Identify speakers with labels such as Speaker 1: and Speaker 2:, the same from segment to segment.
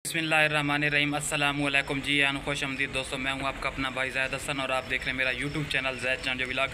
Speaker 1: बिस्मिल्लाहिर्रहमानिर्रहीम अस्सलाम वालेकुम जी आन खुश आमदीद दोस्तों। मैं हूं आपका अपना भाई ज़ैद हसन और आप देख रहे हैं मेरा यूट्यूब चैनल ज़ैद चांजो व्लॉग।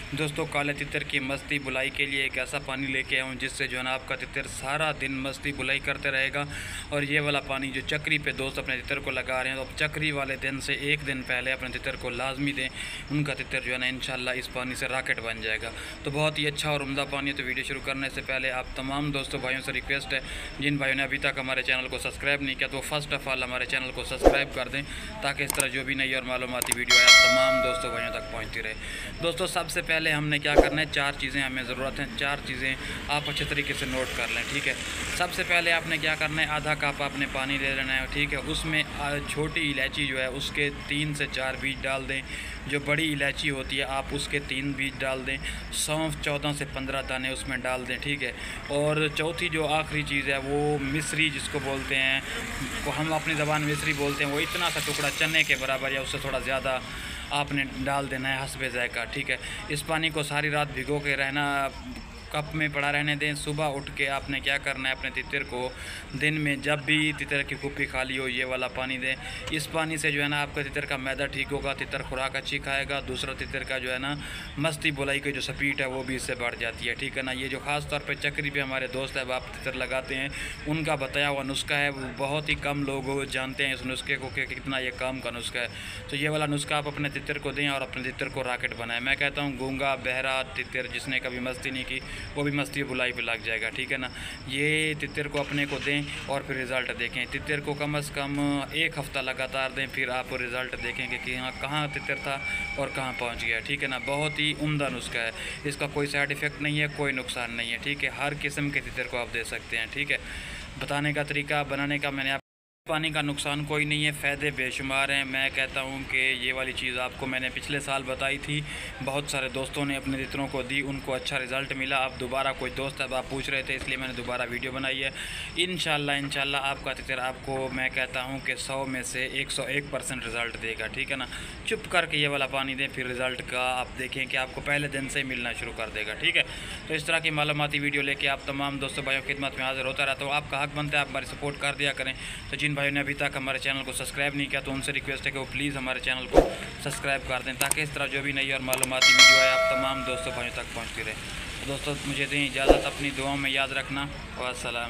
Speaker 1: दोस्तों, काले तितर की मस्ती बुलाई के लिए एक ऐसा पानी लेके आया हूं जिससे जो है ना आपका तितर सारा दिन मस्ती बुलाई करते रहेगा। और ये वाला पानी जो चक्री पे दोस्त अपने तितर को लगा रहे हैं, तो चक्री वाले दिन से एक दिन पहले अपने तितर को लाजमी दें। उनका तितर जो है ना इंशाल्लाह इस पानी से रॉकेट बन जाएगा। तो बहुत ही अच्छा और उम्दा पानी है। तो वीडियो शुरू करने से पहले आप तमाम दोस्तों भाइयों से रिक्वेस्ट है, जिन भाइयों ने अभी तक हमारे चैनल को सब्सक्राइब नहीं किया तो फर्स्ट ऑफ ऑल हमारे चैनल को सब्सक्राइब कर दें, ताकि इस तरह जो भी नई और मालूमाती वीडियो है तमाम दोस्तों भाइयों तक पहुंचती रहे। दोस्तों, सबसे पहले हमने क्या करना है, चार चीज़ें हमें ज़रूरत हैं। चार चीज़ें आप अच्छे तरीके से नोट कर लें, ठीक है। सबसे पहले आपने क्या करना है, आधा कप आपने पानी ले लेना है, ठीक है। उसमें छोटी इलायची जो है उसके 3 से 4 बीज डाल दें। जो बड़ी इलायची होती है आप उसके 3 बीज डाल दें। सौंफ 14 से 15 दाने उसमें डाल दें, ठीक है। और चौथी जो आखिरी चीज़ है वो मिश्री जिसको बोलते हैं, को हम अपनी ज़बान में मिश्री बोलते हैं, वो इतना सा टुकड़ा चने के बराबर या उससे थोड़ा ज़्यादा आपने डाल देना है हस्बे ज़ायका, ठीक है। इस पानी को सारी रात भिगो के रहना, कप में पड़ा रहने दें। सुबह उठ के आपने क्या करना है, अपने तितर को दिन में जब भी तितर की कुप्पी खाली हो ये वाला पानी दें। इस पानी से जो है ना आपका तितर का मैदा ठीक होगा, तितर खुराक अच्छी खाएगा। दूसरा, तितर का जो है ना मस्ती बुलाई की जो स्पीड है वो भी इससे बढ़ जाती है, ठीक है ना। ये जो ख़ास तौर पे चक्री पे हमारे दोस्त अहबाब तितर लगाते हैं, उनका बताया हुआ नुस्खा है, वो बहुत ही कम लोग जानते हैं इस नुस्खे को कि कितना ये काम का नुस्खा है। तो ये वाला नुस्खा आप अपने तितर को दें और अपने तितर को रॉकेट बनाएं। मैं कहता हूँ गूंगा बहरा तितर जिसने कभी मस्ती नहीं की वो भी मस्ती बुलाई पे लग जाएगा, ठीक है ना। ये तितर को अपने को दें और फिर रिज़ल्ट देखें। तितर को कम से कम 1 हफ़्ता लगातार दें, फिर आप रिज़ल्ट देखेंगे कि हाँ कहाँ तितर था और कहाँ पहुंच गया, ठीक है ना। बहुत ही उम्दा नुस्खा है, इसका कोई साइड इफ़ेक्ट नहीं है, कोई नुकसान नहीं है, ठीक है। हर किस्म के तितर को आप दे सकते हैं, ठीक है। बताने का तरीका, बनाने का मैंने पानी का नुकसान कोई नहीं है, फ़ायदे बेशुमार हैं। मैं कहता हूं कि ये वाली चीज़ आपको मैंने पिछले साल बताई थी, बहुत सारे दोस्तों ने अपने तितरों को दी, उनको अच्छा रिज़ल्ट मिला। अब दोबारा कोई दोस्त अब आप पूछ रहे थे, इसलिए मैंने दोबारा वीडियो बनाई है। इंशाल्लाह आपका तितर आपको मैं कहता हूं कि 100 में से 101% रिज़ल्ट देगा, ठीक है ना। चुप करके ये वाला पानी दें, फिर रिज़ल्ट का आप देखें कि आपको पहले दिन से ही मिलना शुरू कर देगा, ठीक है। तो इस तरह की मालूमाती वीडियो लेके आप तमाम दोस्तों भाइयों की खिदमत में हाजिर होता रहता हूँ। आपका हक बनता है आप हमारी सपोर्ट कर दिया करें। तो जिन भाइयों ने अभी तक हमारे चैनल को सब्सक्राइब नहीं किया तो उनसे रिक्वेस्ट है कि वो प्लीज़ हमारे चैनल को सब्सक्राइब कर दें, ताकि इस तरह जो भी नई और मालूमाती वीडियो है आप तमाम दोस्तों भाइयों तक पहुंचती रहे। तो दोस्तों, मुझे दें इजाज़त, अपनी दुआओं में याद रखना। वास्सलाम।